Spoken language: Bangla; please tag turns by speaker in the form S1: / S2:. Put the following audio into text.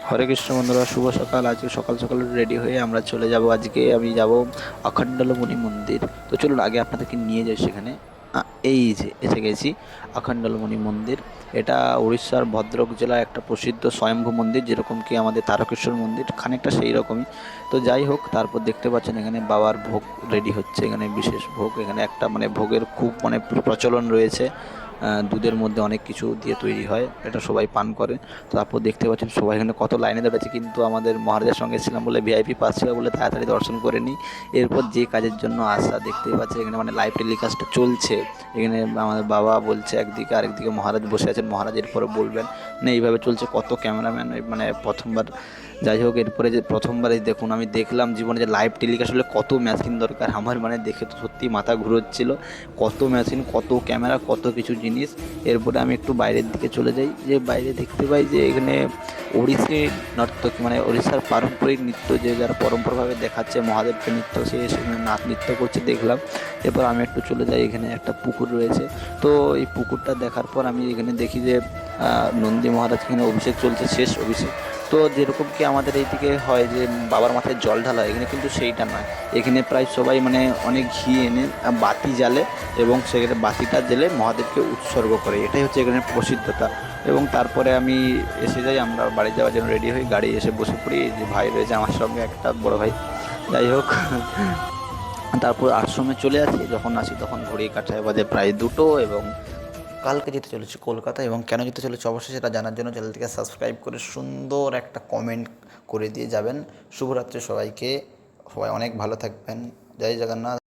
S1: হরে কৃষ্ণ বন্ধুরা, শুভ সকাল। আজকে সকাল সকাল রেডি হয়ে আমরা চলে যাব। আজকে আমি যাব অখণ্ডলমণি মন্দির। তো চলুন আগে আপনাদেরকে নিয়ে যাই সেখানে। এই যে এসে গেছি অখণ্ডলমণি মন্দির। এটা উড়িষ্যার ভদ্রক জেলার একটা প্রসিদ্ধ স্বয়ম্ভু মন্দির, যেরকম কি আমাদের তারকেশ্বর মন্দির খানিকটা সেই রকমই। তো যাই হোক, তারপর দেখতে পাচ্ছেন এখানে বাবার ভোগ রেডি হচ্ছে। এখানে বিশেষ ভোগ, এখানে একটা মানে ভোগের খুব মানে প্রচলন রয়েছে। দুধের মধ্যে অনেক কিছু দিয়ে তৈরি হয়, এটা সবাই পান করে। তারপর দেখতে পাচ্ছেন সবাই এখানে কত লাইনে দাঁড়িয়েছে, কিন্তু আমাদের মহারাজের সঙ্গে ছিলাম বলে, ভিআইপি পাস ছিল বলে তাড়াতাড়ি দর্শন করে নিই। এরপর যে কাজের জন্য আসা, দেখতেই পাচ্ছেন এখানে মানে লাইভ টেলিকাস্টটা চলছে। এখানে আমাদের বাবা বলছে একদিকে, আরেকদিকে মহারাজ বসে আছেন, মহারাজ এরপরে বলবেন। মানে এইভাবে চলছে, কত ক্যামেরাম্যান, মানে প্রথমবার। যাই হোক, এরপরে যে প্রথমবার এই দেখুন, আমি দেখলাম জীবনে যে লাইভ টেলিকাস্ট হলে কত মেশিন দরকার। আমার মানে দেখে তো সত্যি মাথা ঘুরোচ্ছিল, কত মেশিন, কত ক্যামেরা, কত কিছু জিনিস। এরপরে আমি একটু বাইরের দিকে চলে যাই, যে বাইরে দেখতে পাই যে এখানে ওড়িশি নর্তক, মানে ওড়িশার পারম্পরিক নৃত্য, যে যারা পরম্পরাভাবে দেখাচ্ছে মহাদেবকে নৃত্য, সে সেখানে নাচ নৃত্য করছে দেখলাম। এরপর আমি একটু চলে যাই, এখানে একটা পুকুর রয়েছে। তো এই পুকুরটা দেখার পর আমি এখানে দেখি যে নন্দী মহারাজ এখানে অভিষেক চলছে, শেষ অভিষেক। তো যেরকম কি আমাদের এইদিকে হয় যে বাবার মাথায় জল ঢালা হয়, এখানে কিন্তু সেইটা নয়। এখানে প্রায় সবাই মানে অনেক ঘি এনে বাতি জ্বালে, এবং সেখানে বাতিটা জ্বেলে মহাদেবকে উৎসর্গ করে, এটাই হচ্ছে এখানে প্রসিদ্ধতা। এবং তারপরে আমি এসে যাই, আমরা বাড়ি যাওয়ার জন্য রেডি হই, গাড়ি এসে বসে পড়ি। এই যে ভাই রয়েছে আমার সঙ্গে, একটা বড় ভাই। যাই হোক, তারপর আশ্রমে চলে আসি। যখন আসি তখন ঘড়ি কাটায় বাজে প্রায় 2টো। এবং কালকে যেতে চলেছি কলকাতা, এবং কেন যেতে চলেছি অবশ্যই সেটা জানার জন্য চ্যানেলটিকে সাবস্ক্রাইব করে সুন্দর একটা কমেন্ট করে দিয়ে যাবেন। শুভরাত্রি সবাইকে, সবাই অনেক ভালো থাকবেন। জয় জগন্নাথ।